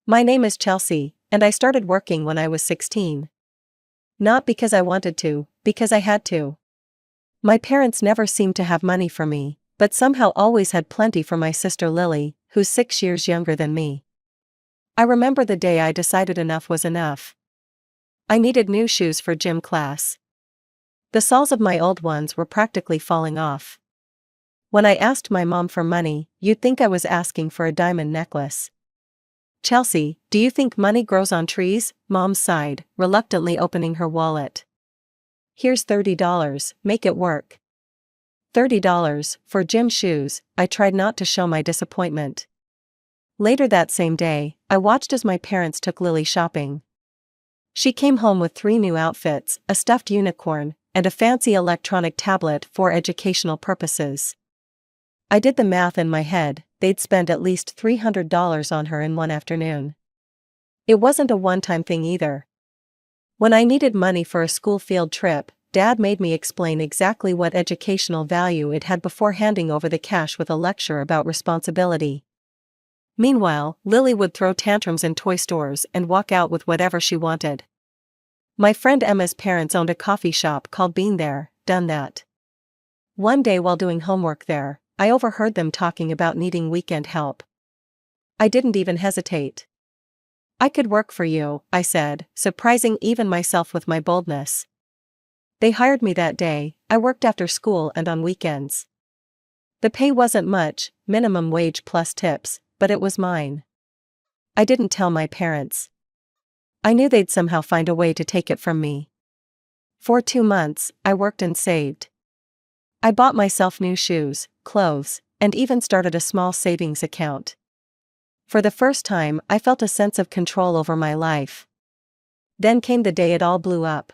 My name is Chelsea, and I started working when I was 16. Not because I wanted to, because I had to. My parents never seemed to have money for me, but somehow always had plenty for my sister Lily, who's 6 years younger than me. I remember the day I decided enough was enough. I needed new shoes for gym class. The soles of my old ones were practically falling off. When I asked my mom for money, you'd think I was asking for a diamond necklace. Chelsea, do you think money grows on trees? Mom sighed, reluctantly opening her wallet. Here's $30, make it work. $30, for gym shoes. I tried not to show my disappointment. Later that same day, I watched as my parents took Lily shopping. She came home with 3 new outfits, a stuffed unicorn, and a fancy electronic tablet for educational purposes. I did the math in my head, they'd spend at least $300 on her in one afternoon. It wasn't a one-time thing either. When I needed money for a school field trip, Dad made me explain exactly what educational value it had before handing over the cash with a lecture about responsibility. Meanwhile, Lily would throw tantrums in toy stores and walk out with whatever she wanted. My friend Emma's parents owned a coffee shop called Been There, Done That. One day while doing homework there, I overheard them talking about needing weekend help. I didn't even hesitate. I could work for you, I said, surprising even myself with my boldness. They hired me that day. I worked after school and on weekends. The pay wasn't much, minimum wage plus tips, but it was mine. I didn't tell my parents. I knew they'd somehow find a way to take it from me. For 2 months, I worked and saved. I bought myself new shoes, clothes, and even started a small savings account. For the first time, I felt a sense of control over my life. Then came the day it all blew up.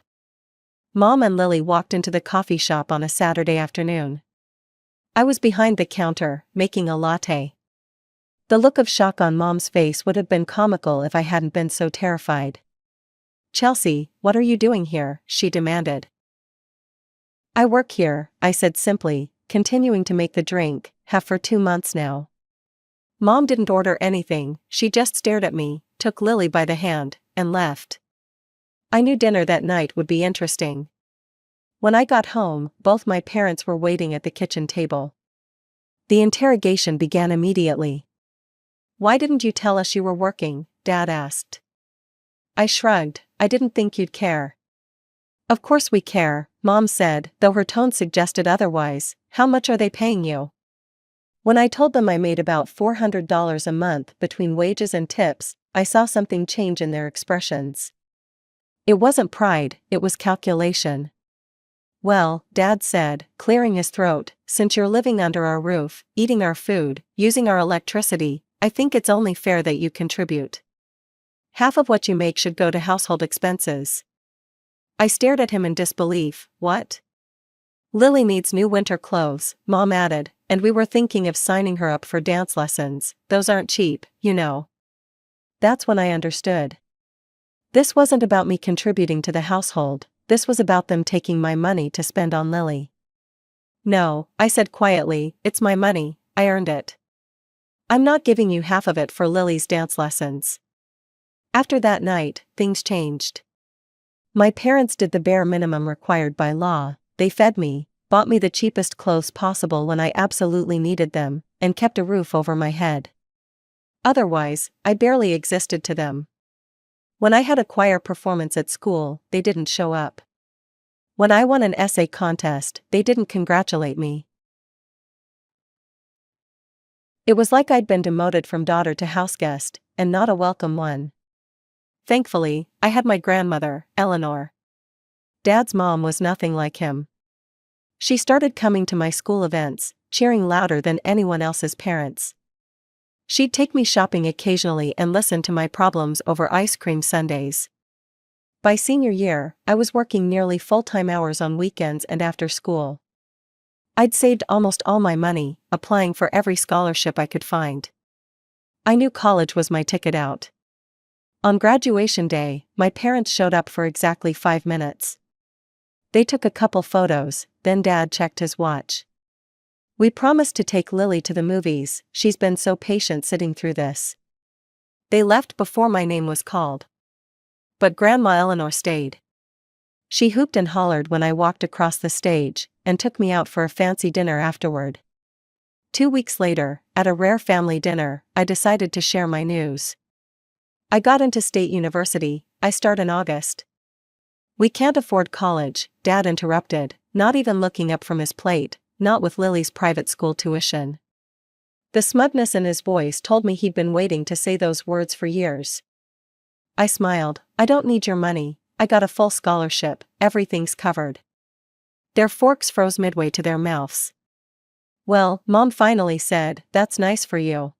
Mom and Lily walked into the coffee shop on a Saturday afternoon. I was behind the counter, making a latte. The look of shock on Mom's face would have been comical if I hadn't been so terrified. "Chelsea, what are you doing here?" she demanded. "I work here," I said simply, continuing to make the drink, have for 2 months now. Mom didn't order anything, she just stared at me, took Lily by the hand, and left. I knew dinner that night would be interesting. When I got home, both my parents were waiting at the kitchen table. The interrogation began immediately. "Why didn't you tell us you were working?" Dad asked. I shrugged, "I didn't think you'd care." "Of course we care," Mom said, though her tone suggested otherwise. "How much are they paying you?" When I told them I made about $400 a month between wages and tips, I saw something change in their expressions. It wasn't pride, it was calculation. "Well," Dad said, clearing his throat, "since you're living under our roof, eating our food, using our electricity, I think it's only fair that you contribute. Half of what you make should go to household expenses." I stared at him in disbelief. "What?" "Lily needs new winter clothes," Mom added, "and we were thinking of signing her up for dance lessons. Those aren't cheap, you know." That's when I understood. This wasn't about me contributing to the household, this was about them taking my money to spend on Lily. "No," I said quietly, "it's my money, I earned it. I'm not giving you half of it for Lily's dance lessons." After that night, things changed. My parents did the bare minimum required by law. They fed me, bought me the cheapest clothes possible when I absolutely needed them, and kept a roof over my head. Otherwise, I barely existed to them. When I had a choir performance at school, they didn't show up. When I won an essay contest, they didn't congratulate me. It was like I'd been demoted from daughter to houseguest, and not a welcome one. Thankfully, I had my grandmother, Eleanor. Dad's mom was nothing like him. She started coming to my school events, cheering louder than anyone else's parents. She'd take me shopping occasionally and listen to my problems over ice cream sundaes. By senior year, I was working nearly full-time hours on weekends and after school. I'd saved almost all my money, applying for every scholarship I could find. I knew college was my ticket out. On graduation day, my parents showed up for exactly 5 minutes. They took a couple photos, then Dad checked his watch. "We promised to take Lily to the movies, she's been so patient sitting through this." They left before my name was called. But Grandma Eleanor stayed. She hooped and hollered when I walked across the stage, and took me out for a fancy dinner afterward. 2 weeks later, at a rare family dinner, I decided to share my news. I got into State University. I start in August. We can't afford college, Dad interrupted, not even looking up from his plate, not with Lily's private school tuition. The smugness in his voice told me he'd been waiting to say those words for years. I smiled. I don't need your money, I got a full scholarship, everything's covered. Their forks froze midway to their mouths. Well, Mom finally said, that's nice for you.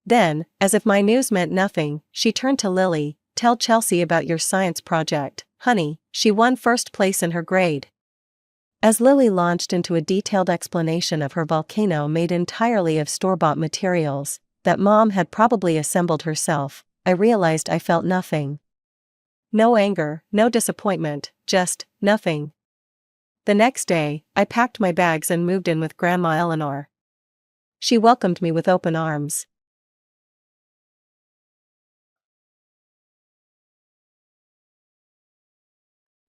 Then, as if my news meant nothing, she turned to Lily, tell Chelsea about your science project, honey, she won first place in her grade. As Lily launched into a detailed explanation of her volcano made entirely of store-bought materials, that Mom had probably assembled herself, I realized I felt nothing. No anger, no disappointment, just nothing. The next day, I packed my bags and moved in with Grandma Eleanor. She welcomed me with open arms.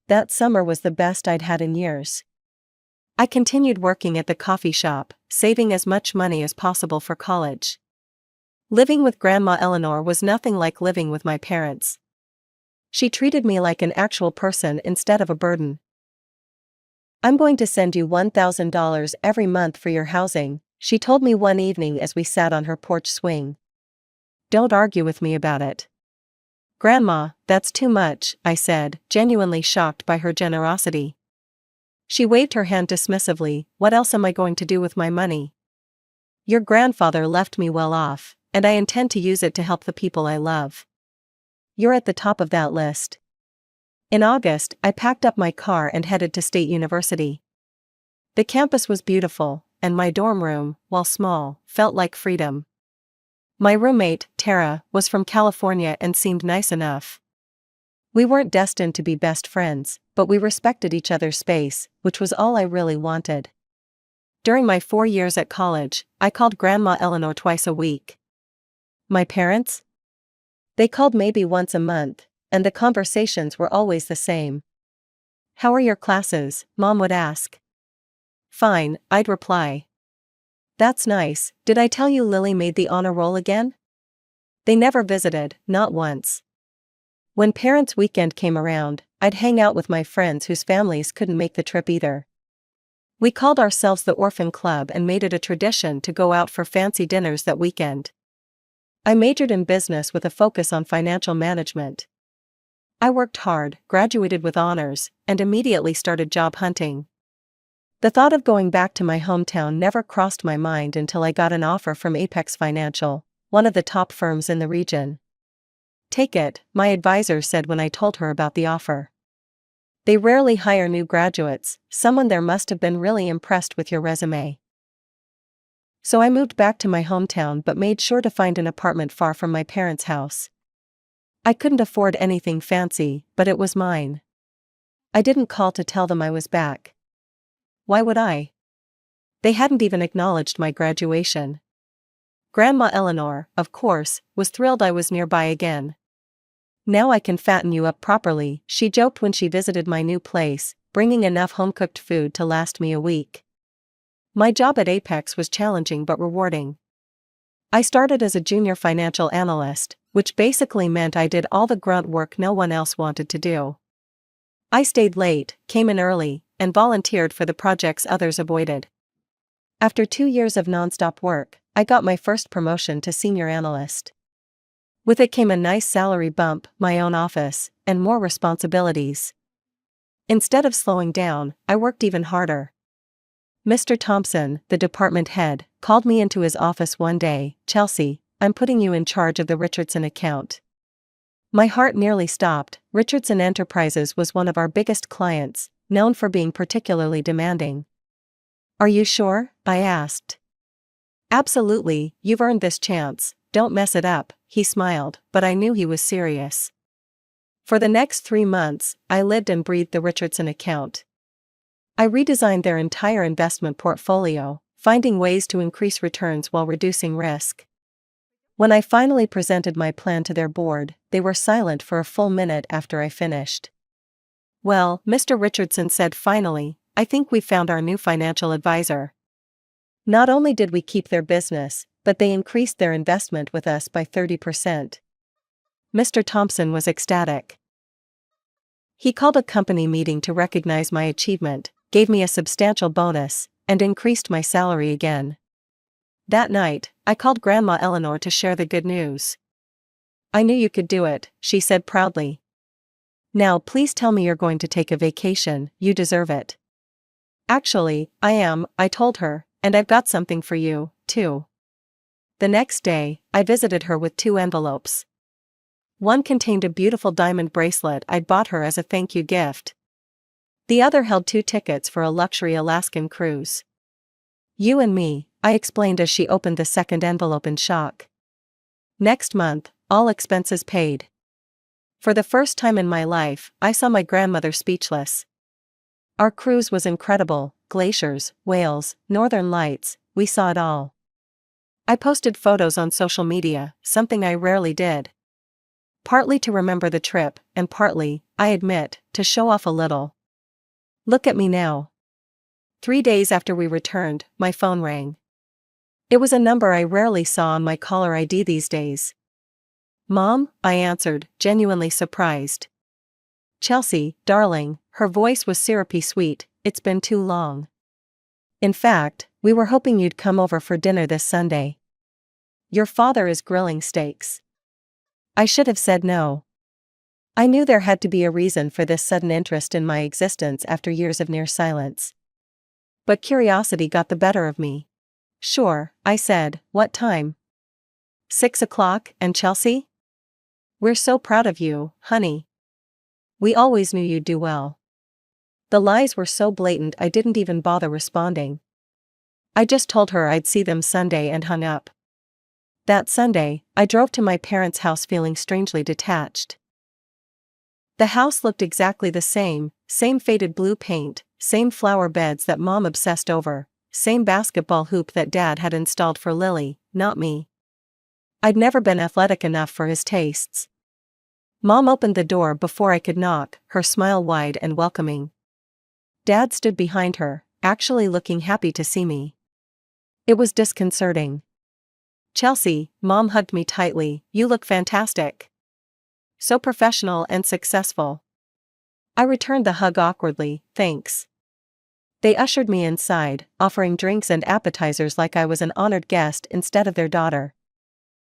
That summer was the best I'd had in years. I continued working at the coffee shop, saving as much money as possible for college. Living with Grandma Eleanor was nothing like living with my parents. She treated me like an actual person instead of a burden. I'm going to send you $1,000 every month for your housing, she told me one evening as we sat on her porch swing. Don't argue with me about it. Grandma, that's too much, I said, genuinely shocked by her generosity. She waved her hand dismissively. What else am I going to do with my money? Your grandfather left me well off, and I intend to use it to help the people I love. You're at the top of that list. In August, I packed up my car and headed to State University. The campus was beautiful, and my dorm room, while small, felt like freedom. My roommate, Tara, was from California and seemed nice enough. We weren't destined to be best friends, but we respected each other's space, which was all I really wanted. During my 4 years at college, I called Grandma Eleanor twice a week. My parents? They called maybe once a month, and the conversations were always the same. How are your classes? Mom would ask. Fine, I'd reply. That's nice. Did I tell you Lily made the honor roll again? They never visited, not once. When Parents' Weekend came around, I'd hang out with my friends whose families couldn't make the trip either. We called ourselves the Orphan Club and made it a tradition to go out for fancy dinners that weekend. I majored in business with a focus on financial management. I worked hard, graduated with honors, and immediately started job hunting. The thought of going back to my hometown never crossed my mind until I got an offer from Apex Financial, one of the top firms in the region. Take it, my advisor said when I told her about the offer. They rarely hire new graduates, someone there must have been really impressed with your resume. So I moved back to my hometown but made sure to find an apartment far from my parents' house. I couldn't afford anything fancy, but it was mine. I didn't call to tell them I was back. Why would I? They hadn't even acknowledged my graduation. Grandma Eleanor, of course, was thrilled I was nearby again. Now I can fatten you up properly, she joked when she visited my new place, bringing enough home-cooked food to last me a week. My job at Apex was challenging but rewarding. I started as a junior financial analyst, which basically meant I did all the grunt work no one else wanted to do. I stayed late, came in early, and volunteered for the projects others avoided. After 2 years of nonstop work, I got my first promotion to senior analyst. With it came a nice salary bump, my own office, and more responsibilities. Instead of slowing down, I worked even harder. Mr. Thompson, the department head, called me into his office one day. Chelsea, I'm putting you in charge of the Richardson account. My heart nearly stopped. Richardson Enterprises was one of our biggest clients, known for being particularly demanding. Are you sure? I asked. Absolutely, you've earned this chance, don't mess it up, he smiled, but I knew he was serious. For the next 3 months, I lived and breathed the Richardson account. I redesigned their entire investment portfolio, finding ways to increase returns while reducing risk. When I finally presented my plan to their board, they were silent for a full minute after I finished. "Well," Mr. Richardson said finally, "I think we've found our new financial advisor." Not only did we keep their business, but they increased their investment with us by 30%. Mr. Thompson was ecstatic. He called a company meeting to recognize my achievement, gave me a substantial bonus, and increased my salary again. That night, I called Grandma Eleanor to share the good news. "I knew you could do it," she said proudly. "Now please tell me you're going to take a vacation, you deserve it." "Actually, I am," I told her, "and I've got something for you, too." The next day, I visited her with 2 envelopes. One contained a beautiful diamond bracelet I'd bought her as a thank you gift. The other held 2 tickets for a luxury Alaskan cruise. "You and me," I explained as she opened the second envelope in shock. "Next month, all expenses paid." For the first time in my life, I saw my grandmother speechless. Our cruise was incredible: glaciers, whales, northern lights, we saw it all. I posted photos on social media, something I rarely did. Partly to remember the trip, and partly, I admit, to show off a little. Look at me now. 3 days after we returned, my phone rang. It was a number I rarely saw on my caller ID these days. "Mom," I answered, genuinely surprised. "Chelsea, darling," her voice was syrupy sweet, "it's been too long. In fact, we were hoping you'd come over for dinner this Sunday. Your father is grilling steaks." I should have said no. I knew there had to be a reason for this sudden interest in my existence after years of near silence. But curiosity got the better of me. "Sure," I said, "what time?" 6 o'clock, and Chelsea? "We're so proud of you, honey. We always knew you'd do well." The lies were so blatant I didn't even bother responding. I just told her I'd see them Sunday and hung up. That Sunday, I drove to my parents' house feeling strangely detached. The house looked exactly the same faded blue paint, same flower beds that Mom obsessed over, same basketball hoop that Dad had installed for Lily, not me. I'd never been athletic enough for his tastes. Mom opened the door before I could knock, her smile wide and welcoming. Dad stood behind her, actually looking happy to see me. It was disconcerting. "Chelsea," Mom hugged me tightly, "you look fantastic. So professional and successful." I returned the hug awkwardly, "Thanks." They ushered me inside, offering drinks and appetizers like I was an honored guest instead of their daughter.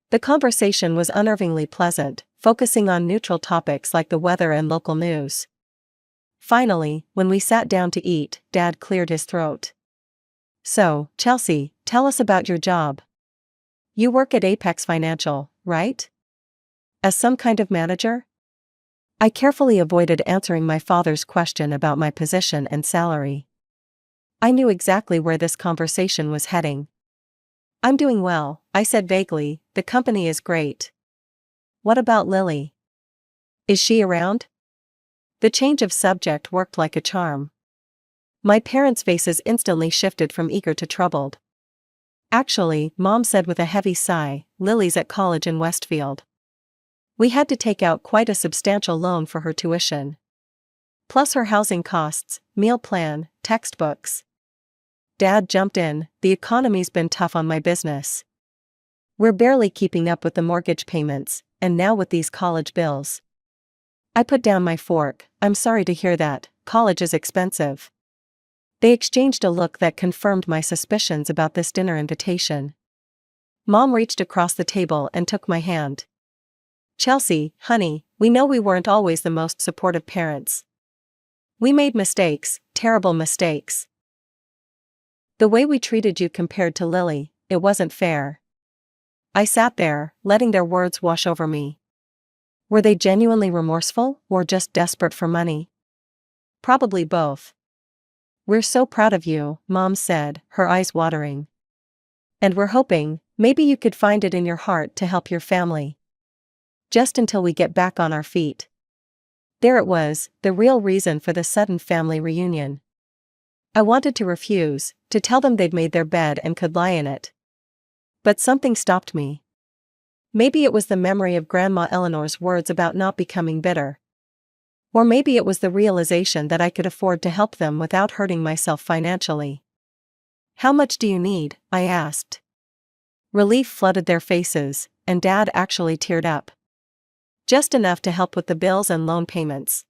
The conversation was unnervingly pleasant, focusing on neutral topics like the weather and local news. Finally, when we sat down to eat, Dad cleared his throat. "So, Chelsea, tell us about your job. You work at Apex Financial, right? As some kind of manager?" I carefully avoided answering my father's question about my position and salary. I knew exactly where this conversation was heading. "I'm doing well," I said vaguely, "the company is great." "What about Lily? Is she around?" The change of subject worked like a charm. My parents' faces instantly shifted from eager to troubled. "Actually," Mom said with a heavy sigh, "Lily's at college in Westfield. We had to take out quite a substantial loan for her tuition. Plus her housing costs, meal plan, textbooks." Dad jumped in, "The economy's been tough on my business. We're barely keeping up with the mortgage payments, and now with these college bills." I put down my fork. "I'm sorry to hear that, college is expensive." They exchanged a look that confirmed my suspicions about this dinner invitation. Mom reached across the table and took my hand. "Chelsea, honey, we know we weren't always the most supportive parents. We made mistakes, terrible mistakes. The way we treated you compared to Lily, it wasn't fair." I sat there, letting their words wash over me. Were they genuinely remorseful, or just desperate for money? Probably both. "We're so proud of you," Mom said, her eyes watering. "And we're hoping, maybe you could find it in your heart to help your family. Just until we get back on our feet." There it was, the real reason for the sudden family reunion. I wanted to refuse, to tell them they'd made their bed and could lie in it. But something stopped me. Maybe it was the memory of Grandma Eleanor's words about not becoming bitter. Or maybe it was the realization that I could afford to help them without hurting myself financially. "How much do you need?" I asked. Relief flooded their faces, and Dad actually teared up. "Just enough to help with the bills and loan payments.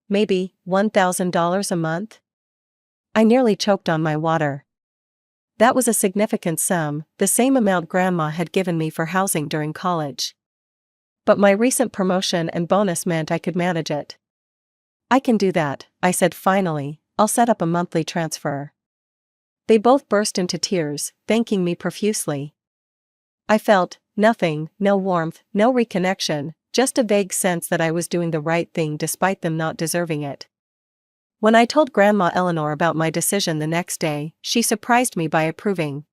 Maybe $1,000 a month?" I nearly choked on my water. That was a significant sum, the same amount Grandma had given me for housing during college. But my recent promotion and bonus meant I could manage it. "I can do that," I said finally. "I'll set up a monthly transfer." They both burst into tears, thanking me profusely. I felt nothing, no warmth, no reconnection, just a vague sense that I was doing the right thing despite them not deserving it. When I told Grandma Eleanor about my decision the next day, she surprised me by approving.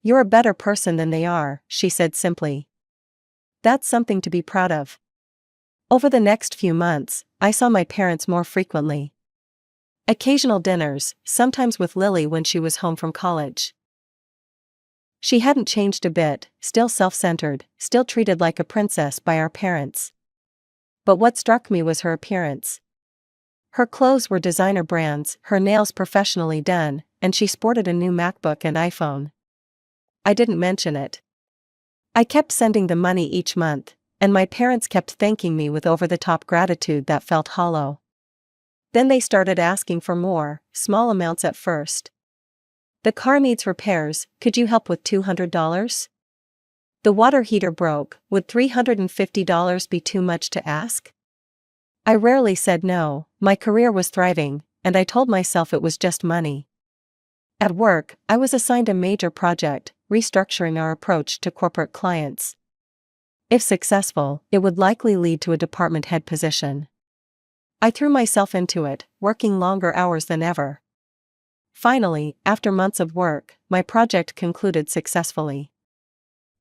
"You're a better person than they are," she said simply. "That's something to be proud of." Over the next few months, I saw my parents more frequently. Occasional dinners, sometimes with Lily when she was home from college. She hadn't changed a bit, still self-centered, still treated like a princess by our parents. But what struck me was her appearance. Her clothes were designer brands, her nails professionally done, and she sported a new MacBook and iPhone. I didn't mention it. I kept sending the money each month, and my parents kept thanking me with over-the-top gratitude that felt hollow. Then they started asking for more, small amounts at first. "The car needs repairs, could you help with $200? The water heater broke, would $350 be too much to ask?" I rarely said no. My career was thriving, and I told myself it was just money. At work, I was assigned a major project, restructuring our approach to corporate clients. If successful, it would likely lead to a department head position. I threw myself into it, working longer hours than ever. Finally, after months of work, my project concluded successfully.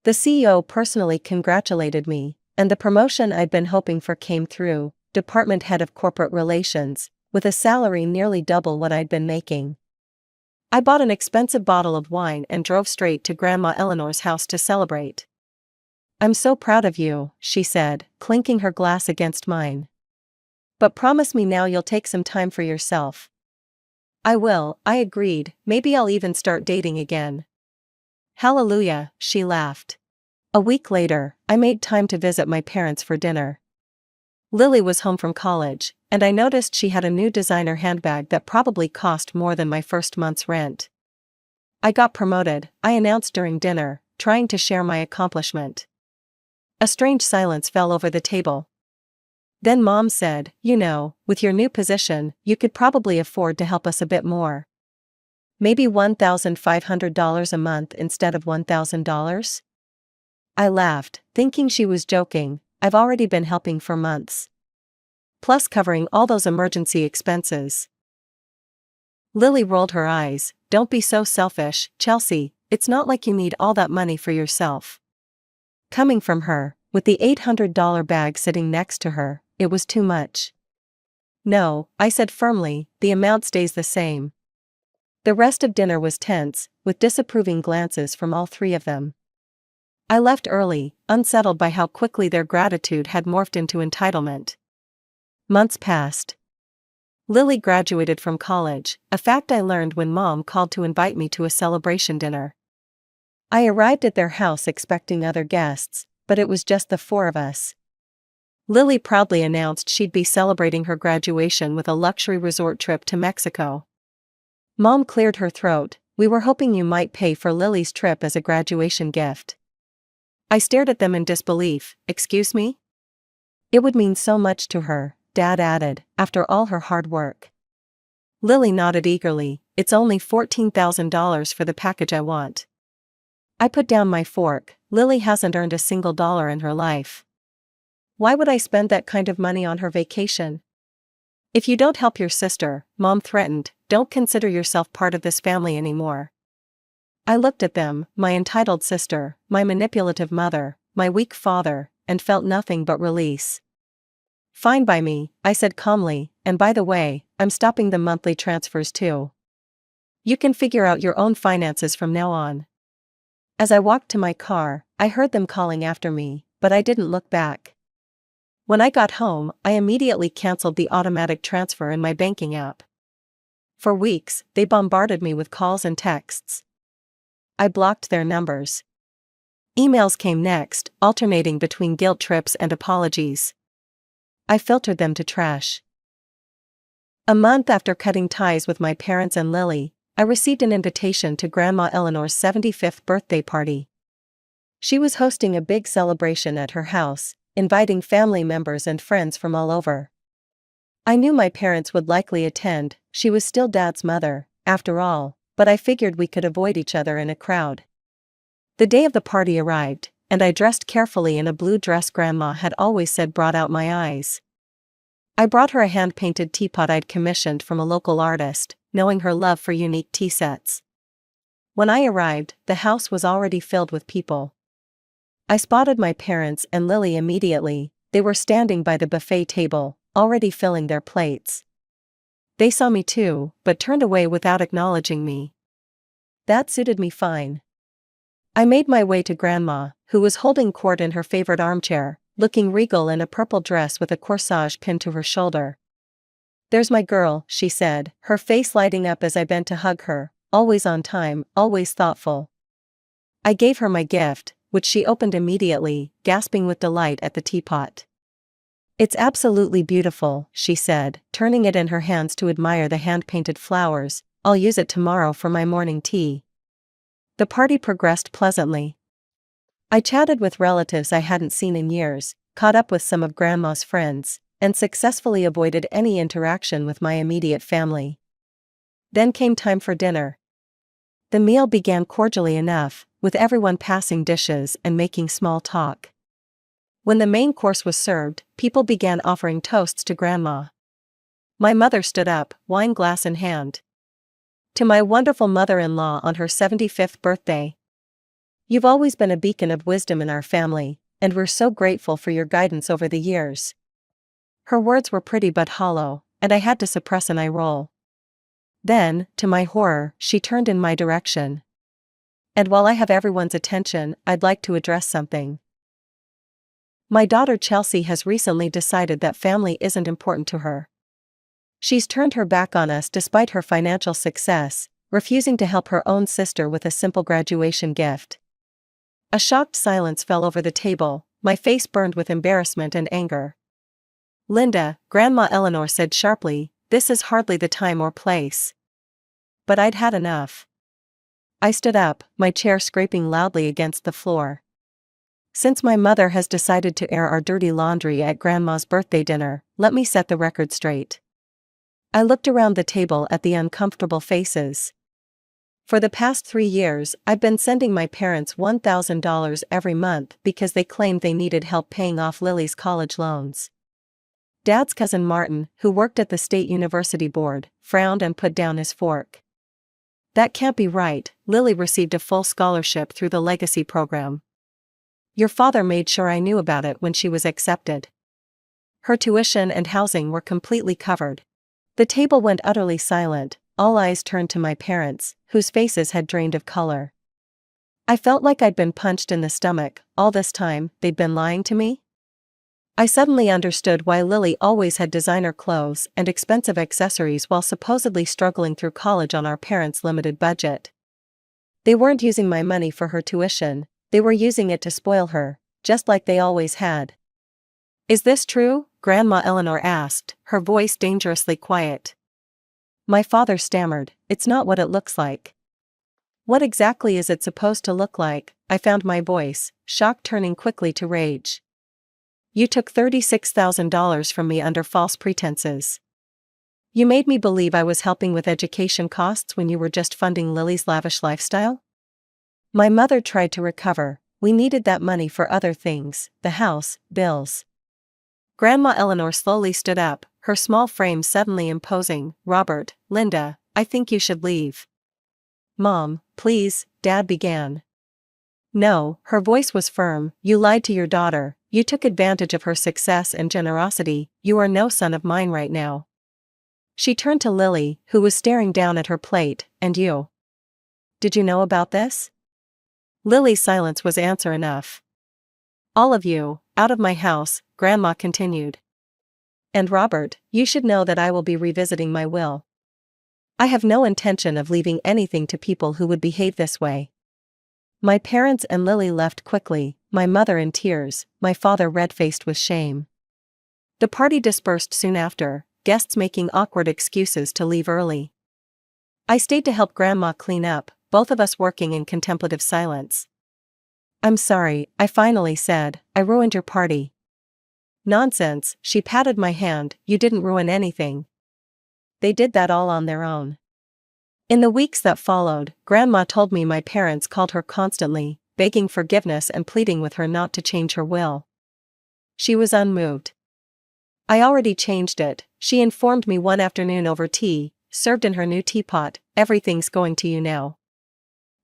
The CEO personally congratulated me, and the promotion I'd been hoping for came through, department head of corporate relations, with a salary nearly double what I'd been making. I bought an expensive bottle of wine and drove straight to Grandma Eleanor's house to celebrate. "I'm so proud of you," she said, clinking her glass against mine. "But promise me now you'll take some time for yourself." "I will," I agreed. "Maybe I'll even start dating again." "Hallelujah," she laughed. A week later, I made time to visit my parents for dinner. Lily was home from college, and I noticed she had a new designer handbag that probably cost more than my first month's rent. "I got promoted," I announced during dinner, trying to share my accomplishment. A strange silence fell over the table. Then Mom said, "You know, with your new position, you could probably afford to help us a bit more. Maybe $1,500 a month instead of $1,000? I laughed, thinking she was joking. I've already been helping for months. Plus covering all those emergency expenses. Lily rolled her eyes. "Don't be so selfish, Chelsea, it's not like you need all that money for yourself." Coming from her, with the $800 bag sitting next to her, it was too much. "No," I said firmly, "the amount stays the same." The rest of dinner was tense, with disapproving glances from all three of them. I left early, unsettled by how quickly their gratitude had morphed into entitlement. Months passed. Lily graduated from college, a fact I learned when Mom called to invite me to a celebration dinner. I arrived at their house expecting other guests, but it was just the four of us. Lily proudly announced she'd be celebrating her graduation with a luxury resort trip to Mexico. Mom cleared her throat. "We were hoping you might pay for Lily's trip as a graduation gift." I stared at them in disbelief. "Excuse me?" "It would mean so much to her," Dad added, "after all her hard work." Lily nodded eagerly. "It's only $14,000 for the package I want." I put down my fork. Lily hasn't earned a single dollar in her life. Why would I spend that kind of money on her vacation? "If you don't help your sister," Mom threatened, "don't consider yourself part of this family anymore." I looked at them, my entitled sister, my manipulative mother, my weak father, and felt nothing but release. "Fine by me," I said calmly, "and by the way, I'm stopping the monthly transfers too. You can figure out your own finances from now on." As I walked to my car, I heard them calling after me, but I didn't look back. When I got home, I immediately canceled the automatic transfer in my banking app. For weeks, they bombarded me with calls and texts. I blocked their numbers. Emails came next, alternating between guilt trips and apologies. I filtered them to trash. A month after cutting ties with my parents and Lily, I received an invitation to Grandma Eleanor's 75th birthday party. She was hosting a big celebration at her house, inviting family members and friends from all over. I knew my parents would likely attend, she was still Dad's mother, after all, but I figured we could avoid each other in a crowd. The day of the party arrived, and I dressed carefully in a blue dress Grandma had always said brought out my eyes. I brought her a hand-painted teapot I'd commissioned from a local artist, knowing her love for unique tea sets. When I arrived, the house was already filled with people. I spotted my parents and Lily immediately. They were standing by the buffet table, already filling their plates. They saw me too, but turned away without acknowledging me. That suited me fine. I made my way to Grandma, who was holding court in her favorite armchair, looking regal in a purple dress with a corsage pinned to her shoulder. "There's my girl," she said, her face lighting up as I bent to hug her, always on time, always thoughtful. I gave her my gift, which she opened immediately, gasping with delight at the teapot. "It's absolutely beautiful," she said, turning it in her hands to admire the hand-painted flowers. "I'll use it tomorrow for my morning tea." The party progressed pleasantly. I chatted with relatives I hadn't seen in years, caught up with some of Grandma's friends, and successfully avoided any interaction with my immediate family. Then came time for dinner. The meal began cordially enough, with everyone passing dishes and making small talk. When the main course was served, people began offering toasts to Grandma. My mother stood up, wine glass in hand. "To my wonderful mother-in-law on her 75th birthday. You've always been a beacon of wisdom in our family, and we're so grateful for your guidance over the years." Her words were pretty but hollow, and I had to suppress an eye roll. Then, to my horror, she turned in my direction. "And while I have everyone's attention, I'd like to address something. My daughter Chelsea has recently decided that family isn't important to her. She's turned her back on us despite her financial success, refusing to help her own sister with a simple graduation gift." A shocked silence fell over the table, my face burned with embarrassment and anger. "Linda," Grandma Eleanor said sharply, "this is hardly the time or place." But I'd had enough. I stood up, my chair scraping loudly against the floor. "Since my mother has decided to air our dirty laundry at Grandma's birthday dinner, let me set the record straight." I looked around the table at the uncomfortable faces. For the past 3 years, I've been sending my parents $1,000 every month because they claimed they needed help paying off Lily's college loans. Dad's cousin Martin, who worked at the state university board, frowned and put down his fork. "That can't be right. Lily received a full scholarship through the Legacy program. Your father made sure I knew about it when she was accepted. Her tuition and housing were completely covered." The table went utterly silent, all eyes turned to my parents, whose faces had drained of color. I felt like I'd been punched in the stomach. All this time, they'd been lying to me? I suddenly understood why Lily always had designer clothes and expensive accessories while supposedly struggling through college on our parents' limited budget. They weren't using my money for her tuition, they were using it to spoil her, just like they always had. "Is this true?" Grandma Eleanor asked, her voice dangerously quiet. My father stammered, "It's not what it looks like." "What exactly is it supposed to look like?" I found my voice, shock turning quickly to rage. "You took $36,000 from me under false pretenses. You made me believe I was helping with education costs when you were just funding Lily's lavish lifestyle?" My mother tried to recover. "We needed that money for other things, the house, bills." Grandma Eleanor slowly stood up, her small frame suddenly imposing. "Robert, Linda, I think you should leave." "Mom, please," Dad began. "No," her voice was firm, "you lied to your daughter, you took advantage of her success and generosity, you are no son of mine right now." She turned to Lily, who was staring down at her plate. "And you? Did you know about this?" Lily's silence was answer enough. All of you, out of my house, Grandma continued. And Robert, you should know that I will be revisiting my will. I have no intention of leaving anything to people who would behave this way. My parents and Lily left quickly, my mother in tears, my father red-faced with shame. The party dispersed soon after, guests making awkward excuses to leave early. I stayed to help Grandma clean up, both of us working in contemplative silence. I'm sorry, I finally said, I ruined your party. Nonsense, she patted my hand, you didn't ruin anything. They did that all on their own. In the weeks that followed, Grandma told me my parents called her constantly, begging forgiveness and pleading with her not to change her will. She was unmoved. I already changed it, she informed me one afternoon over tea, served in her new teapot, everything's going to you now.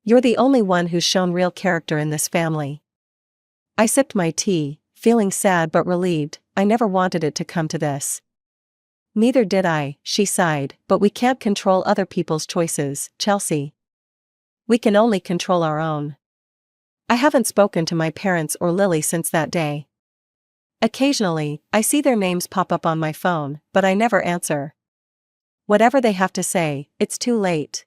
You're the only one who's shown real character in this family. I sipped my tea, feeling sad but relieved, I never wanted it to come to this. Neither did I, she sighed, but we can't control other people's choices, Chelsea. We can only control our own. I haven't spoken to my parents or Lily since that day. Occasionally, I see their names pop up on my phone, but I never answer. Whatever they have to say, it's too late.